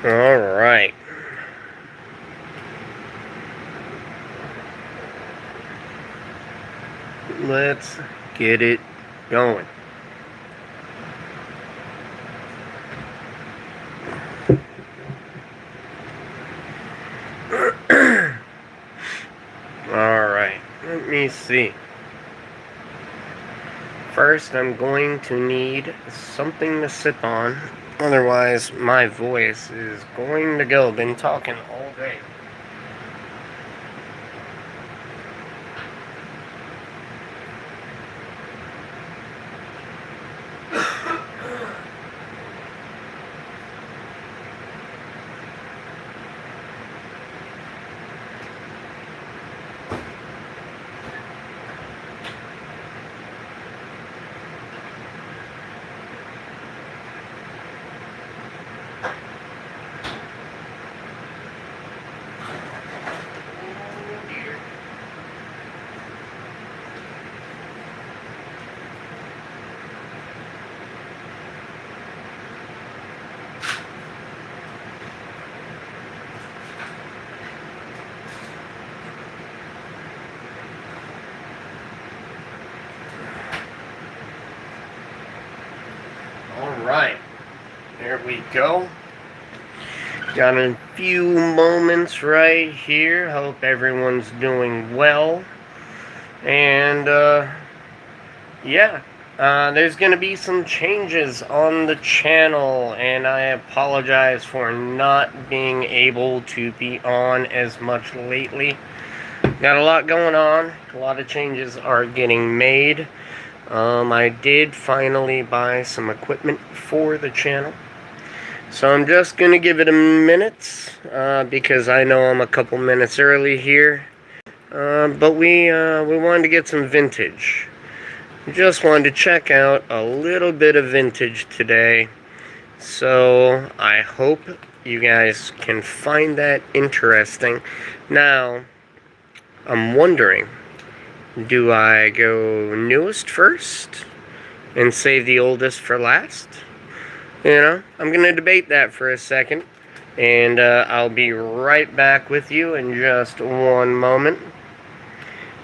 Alright. Let's get it going. Alright, let me see. First, I'm going to need something to sip on. Otherwise, my voice is going to go. Been talking all day. Alright, there we go. Got a few moments right here. Hope everyone's doing well. And, yeah. There's going to be some changes on the channel, and I apologize for not being able to be on as much lately. Got a lot going on. A lot of changes are getting made. I did finally buy some equipment for the channel. So I'm just going to give it a minute, because I know I'm a couple minutes early here. But we wanted to get some vintage. Just wanted to check out a little bit of vintage today. So I hope you guys can find that interesting. Now, I'm wondering, do I go newest first and save the oldest for last? You know, I'm going to debate that for a second. And I'll be right back with you in just one moment.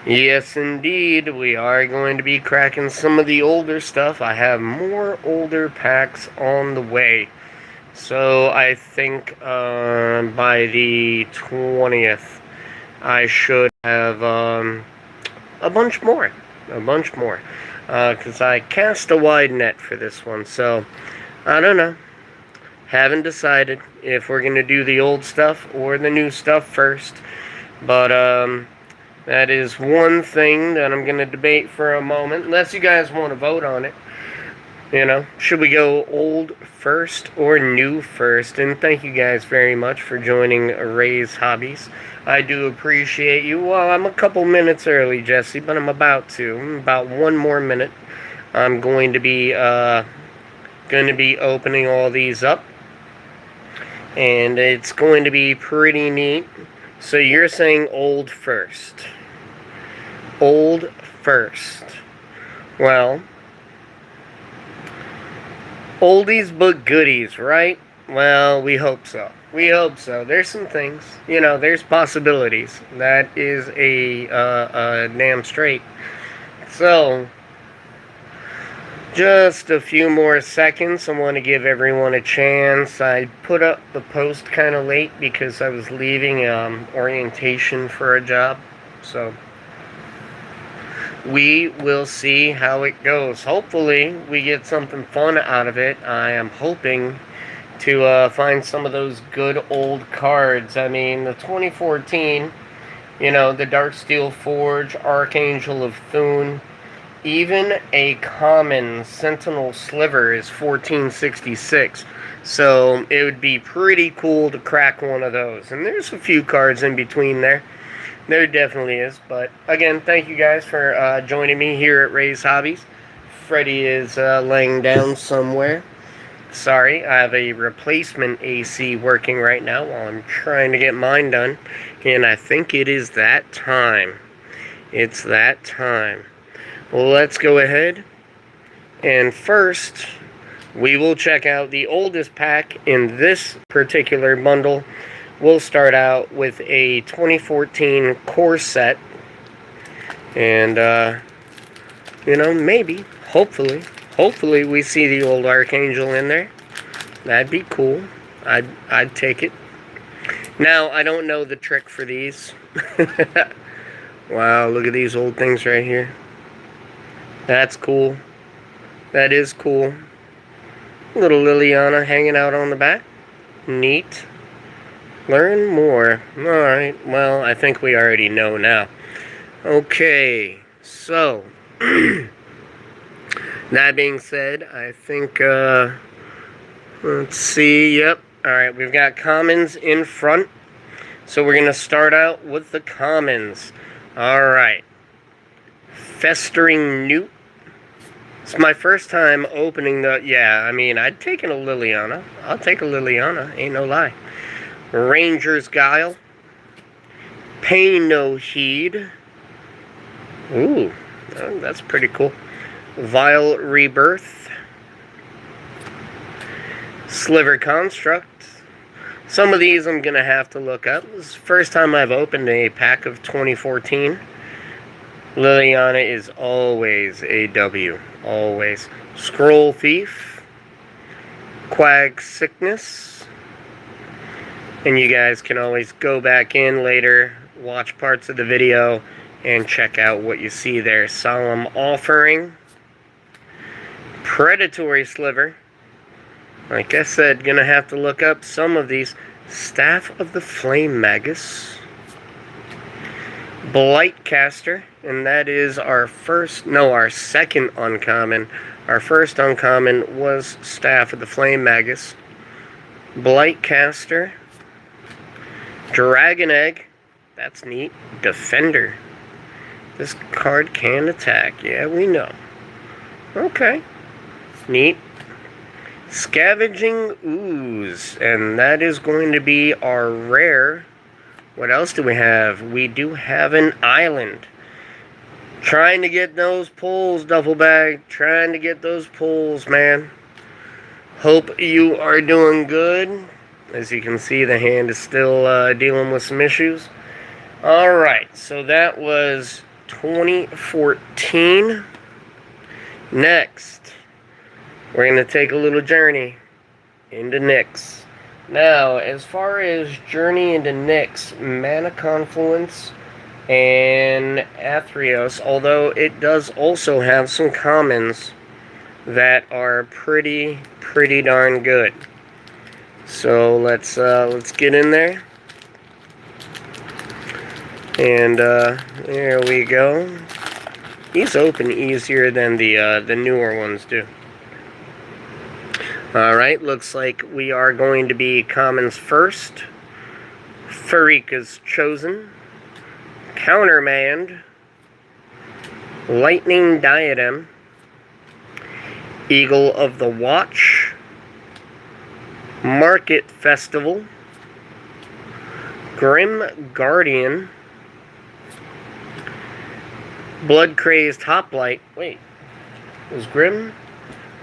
Yes, indeed, we are going to be cracking some of the older stuff. I have more older packs on the way. So I think by the 20th, I should have a bunch more. Because I cast a wide net for this one. So, I don't know. Haven't decided if we're going to do the old stuff or the new stuff first. But, that is one thing that I'm going to debate for a moment, unless you guys want to vote on it. You know, should we go old first or new first? And thank you guys very much for joining Ray's Hobbies. I do appreciate you. Well, I'm a couple minutes early, Jesse, but I'm about one more minute. I'm going to be opening all these up, and it's going to be pretty neat. So you're saying old first. Old first. Well, oldies but goodies, right? Well, we hope so. We hope so. There's some things, you know, there's possibilities. That is a damn straight. So, just a few more seconds. I want to give everyone a chance. I put up the post kind of late because I was leaving orientation for a job. So, we will see how it goes. Hopefully, we get something fun out of it. I am hoping to find some of those good old cards. I mean, the 2014, you know, the Darksteel Forge, Archangel of Thune, even a common Sentinel Sliver is 1466. So, it would be pretty cool to crack one of those. And there's a few cards in between there. There definitely is. But, again, thank you guys for joining me here at Ray's Hobbies. Freddy is laying down somewhere. Sorry, I have a replacement AC working right now while I'm trying to get mine done. And I think it is that time. It's that time. Well, let's go ahead. And first, we will check out the oldest pack in this particular bundle. We'll start out with a 2014 core set. And, maybe, hopefully we see the old Archangel in there. That'd be cool. I'd take it. Now, I don't know the trick for these. Wow, look at these old things right here. That's cool. That is cool. Little Liliana hanging out on the back. Neat. Learn more. Alright, well, I think we already know now. Okay, so, that being said, I think, let's see, yep. Alright, we've got commons in front. So we're going to start out with the commons. Alright. Festering Newt. It's my first time opening the... Yeah, I mean, I'd taken a Liliana. I'll take a Liliana, ain't no lie. Ranger's Guile. Pay No Heed. Ooh, that's pretty cool. Vile Rebirth. Sliver Construct. Some of these I'm going to have to look up. This is the first time I've opened a pack of 2014. Liliana is always a W. Always. Scroll Thief. Quag Sickness. And you guys can always go back in later, watch parts of the video, and check out what you see there. Solemn Offering. Predatory Sliver. Like I said, gonna have to look up some of these. Staff of the Flame Magus. Blightcaster, and that is our second uncommon. Our first uncommon was Staff of the Flame Magus. Blightcaster. Dragon Egg. That's neat. Defender. This card can attack. Yeah, we know. Okay. Neat. Scavenging Ooze. And that is going to be our rare. What else do we have? We do have an island. Trying to get those pulls, duffel bag. Trying to get those pulls, man. Hope you are doing good. As you can see, the hand is still dealing with some issues. Alright, so that was 2014. Next, we're going to take a little journey into Nyx. Now, as far as journey into Nyx, Mana Confluence and Athreos, although it does also have some commons that are pretty darn good. So let's get in there. And there we go. These open easier than the newer ones do. Alright, looks like we are going to be commons first. Farika's Chosen. Countermand. Lightning Diadem. Eagle of the Watch. Market Festival. Grim Guardian. Blood Crazed Hoplite. Wait, is Grim?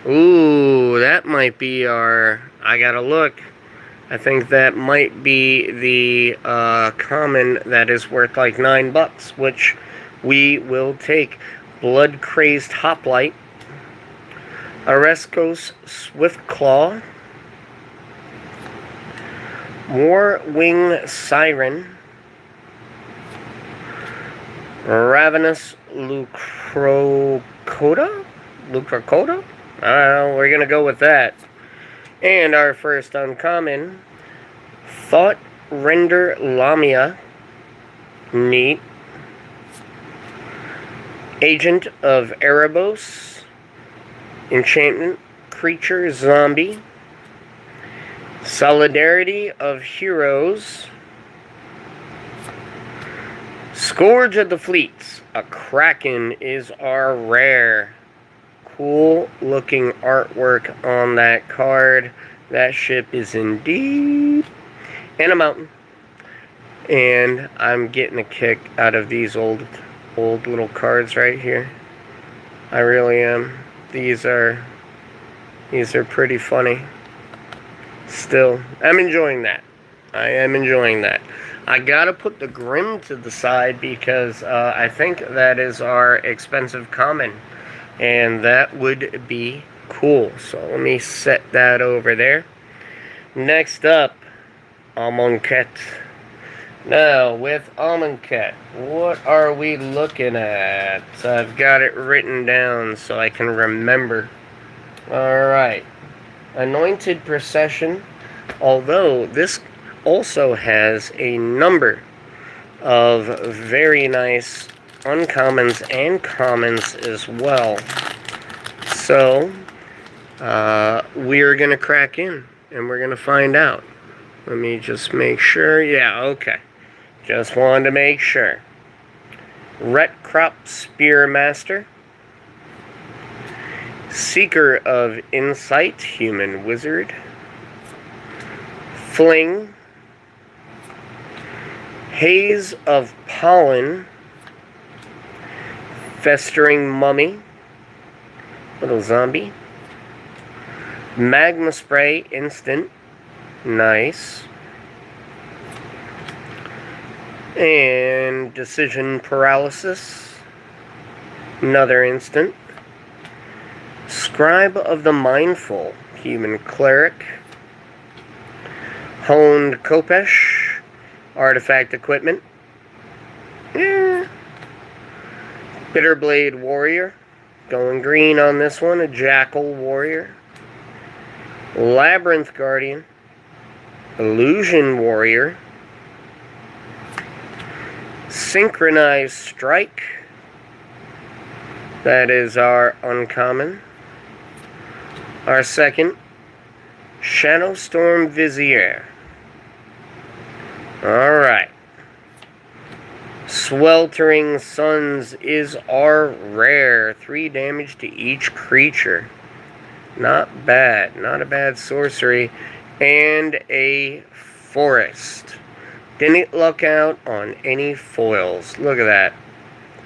Ooh, that might be our... I gotta look. I think that might be the common that is worth like $9, which we will take. Blood Crazed Hoplite. Areskos Swiftclaw. Warwing Siren. Ravenous Lucrocota? Lucrocota? I don't know, we're gonna go with that. And our first uncommon, Thought Render Lamia. Neat. Agent of Erebos. Enchantment Creature Zombie. Solidarity of Heroes. Scourge of the Fleets. A Kraken is our rare. Cool looking artwork on that card. That ship is indeed. And a mountain. And I'm getting a kick out of these old little cards right here. I really am. These are, These are pretty funny. Still, I'm enjoying that. I am enjoying that. I gotta put the Grim to the side because I think that is our expensive common. And that would be cool. So let me set that over there. Next up, Amonkhet. Now, with Amonkhet, what are we looking at? I've got it written down so I can remember. Alright. Anointed Procession. Although, this also has a number of very nice uncommons and commons as well. So, we're going to crack in and we're going to find out. Let me just make sure. Yeah, okay. Just wanted to make sure. Retcrop Spearmaster. Seeker of Insight, Human Wizard. Fling. Haze of Pollen. Festering Mummy. Little zombie. Magma Spray, instant. Nice. And Decision Paralysis. Another instant. Scribe of the Mindful, Human Cleric. Honed Kopesh, Artifact Equipment. Bitterblade Warrior, going green on this one, a Jackal Warrior. Labyrinth Guardian, Illusion Warrior. Synchronized Strike, that is our uncommon. Our second, Shadowstorm Vizier. Alright. Sweltering Suns is our rare. 3 damage to each creature. Not bad. Not a bad sorcery. And a Forest. Didn't luck out on any foils. Look at that.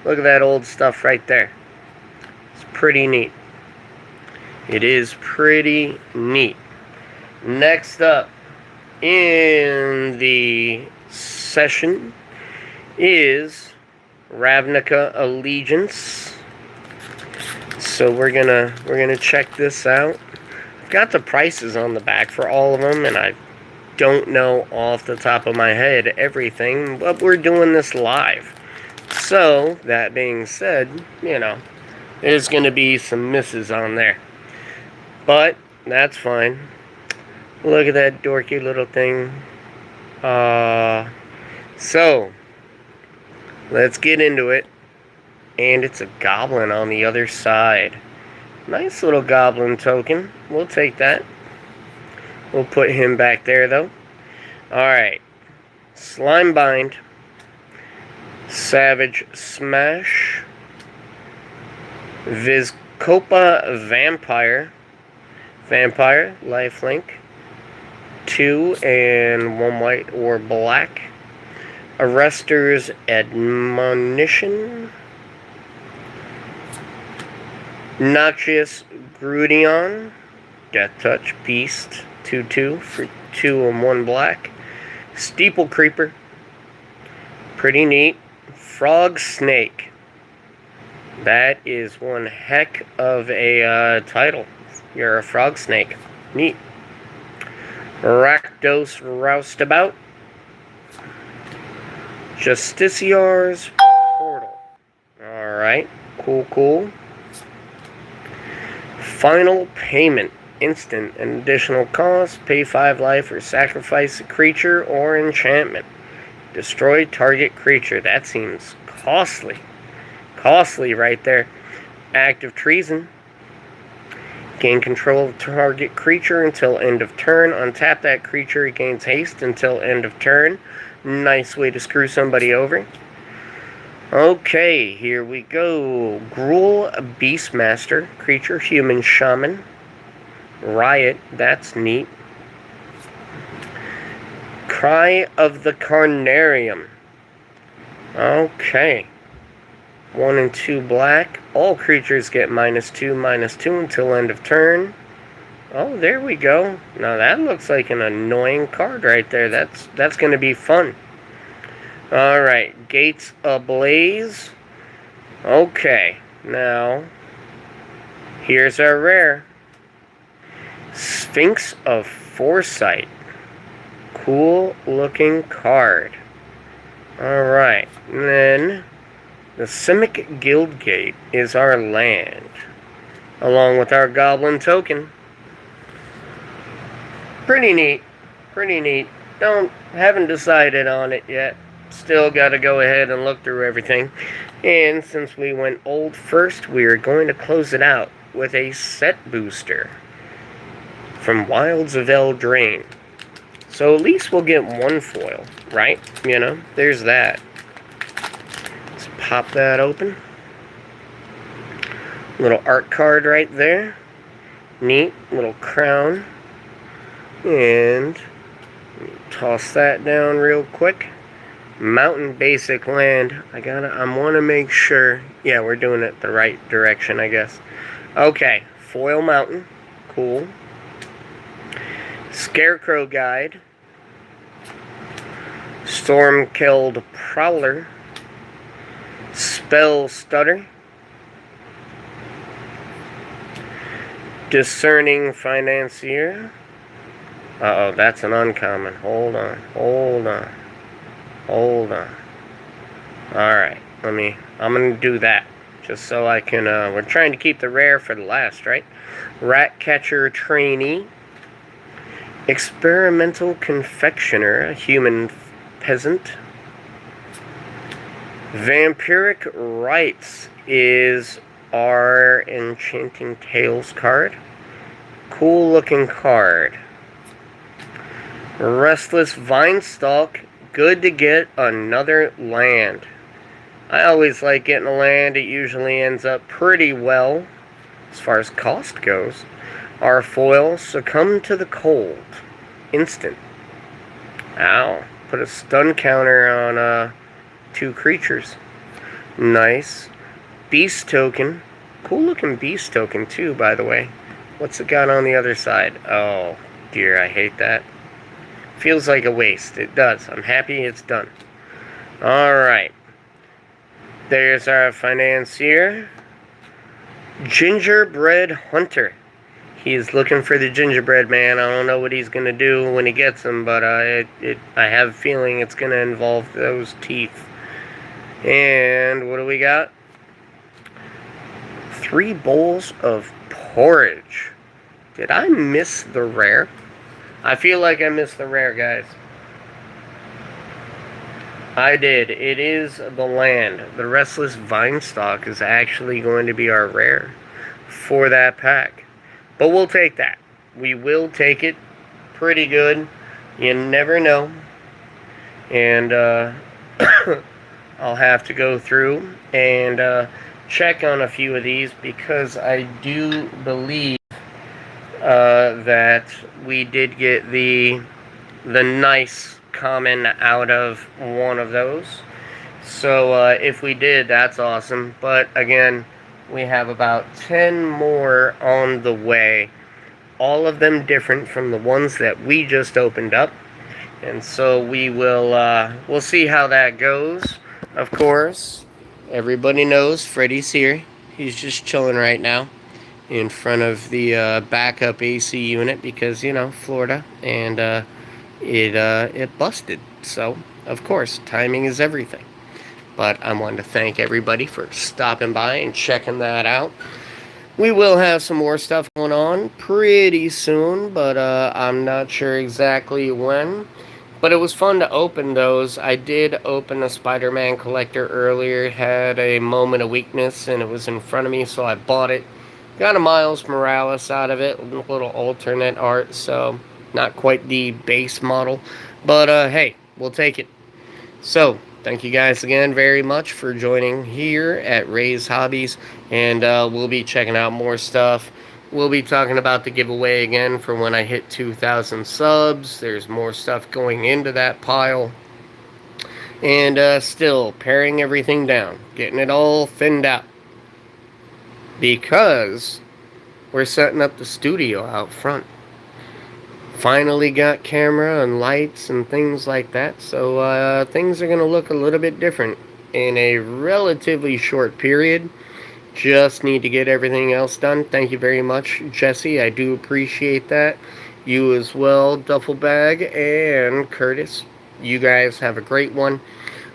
Look at that old stuff right there. It's pretty neat. It is pretty neat. Next up in the session is Ravnica Allegiance. So we're gonna check this out. I've got the prices on the back for all of them, and I don't know off the top of my head everything, but we're doing this live. So that being said, you know, there's gonna be some misses on there. But that's fine. Look at that dorky little thing. So let's get into it. And it's a goblin on the other side. Nice little goblin token. We'll take that. We'll put him back there though. Alright. Slimebind. Savage Smash. Vizkopa Vampire. Vampire, lifelink. 2 and 1 white or black. Arrester's Admonition. Noxious Grudion. Death Touch Beast. 2/2 for 2 and 1 black. Steeple Creeper. Pretty neat. Frog Snake. That is one heck of a title. You're a frog snake. Neat. Rakdos Roustabout. Justiciar's Portal. Alright. Cool, cool. Final Payment. Instant and additional cost. Pay 5 life or sacrifice a creature or enchantment. Destroy target creature. That seems costly. Costly right there. Act of Treason. Gain control of target creature until end of turn. Untap that creature. It gains haste until end of turn. Nice way to screw somebody over. Okay, here we go. Gruul Beastmaster. Creature, human shaman. Riot. That's neat. Cry of the Carnarium. Okay. 1 and 2 black. All creatures get -2/-2 until end of turn. Oh, there we go. Now that looks like an annoying card right there. That's going to be fun. All right, Gates Ablaze. Okay, now here's our rare. Sphinx of Foresight. Cool looking card. Alright, and then the Simic Guildgate is our land, along with our Goblin token. Pretty neat. Pretty neat. Haven't decided on it yet. Still gotta go ahead and look through everything. And since we went old first, we are going to close it out with a set booster from Wilds of Eldraine. So at least we'll get one foil, right? You know, there's that. Let's pop that open. Little art card right there. Neat little crown. And toss that down real quick. Mountain basic land. I want to make sure. Yeah, we're doing it the right direction, I guess. Okay, foil mountain. Cool. Scarecrow Guide. Storm-Killed Prowler. Spell Stutter. Discerning Financier. Uh-oh, that's an uncommon. Hold on. Alright, I'm gonna do that. Just so I can, we're trying to keep the rare for the last, right? Ratcatcher Trainee. Experimental Confectioner, a human peasant. Vampiric Rites is our Enchanting Tales card. Cool looking card. Restless Vinestalk. Good to get another land. I always like getting a land. It usually ends up pretty well as far as cost goes. Our foil, Succumb to the Cold. Instant. Ow. Put a stun counter on 2 creatures. Nice. Beast token. Cool looking beast token too, by the way. What's it got on the other side? Oh dear, I hate that. Feels like a waste. It does. I'm happy it's done. Alright. There's our financier. Gingerbread Hunter. He's looking for the gingerbread man. I don't know what he's going to do when he gets him, but I have a feeling it's going to involve those teeth. And what do we got? 3 bowls of porridge. Did I miss the rare? I feel like I missed the rare, guys. I did. It is the land. The Restless Vinestalk is actually going to be our rare for that pack. But we'll take that. We will take it. Pretty good. You never know. And I'll have to go through and check on a few of these because I do believe that we did get the nice common out of one of those. So if we did, that's awesome. But again, we have about 10 more on the way. All of them different from the ones that we just opened up. And so we will we'll see how that goes. Of course, everybody knows Freddy's here. He's just chilling right now in front of the backup AC unit because, you know, Florida, and it busted. So, of course, timing is everything. But I wanted to thank everybody for stopping by and checking that out. We will have some more stuff going on pretty soon, but I'm not sure exactly when. But it was fun to open those. I did open a Spider-Man collector earlier. Had a moment of weakness, and it was in front of me, so I bought it. Got a Miles Morales out of it, a little alternate art, so not quite the base model. But hey, we'll take it. So, thank you guys again very much for joining here at Ray's Hobbies, and we'll be checking out more stuff. We'll be talking about the giveaway again for when I hit 2,000 subs. There's more stuff going into that pile. And still paring everything down, getting it all thinned out. Because we're setting up the studio out front. Finally got camera and lights and things like that, so things are going to look a little bit different in a relatively short period. Just need to get everything else done. Thank you very much, Jesse. I do appreciate that. You as well, Duffel Bag and Curtis. You guys have a great one.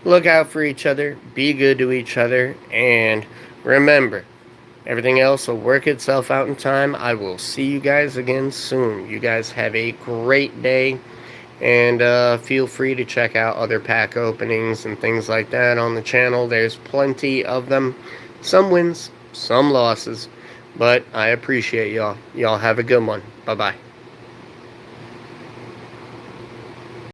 Look out for each other. Be good to each other. And remember, everything else will work itself out in time. I will see you guys again soon. You guys have a great day. And feel free to check out other pack openings and things like that on the channel. There's plenty of them. Some wins, some losses. But I appreciate y'all. Y'all have a good one. Bye-bye.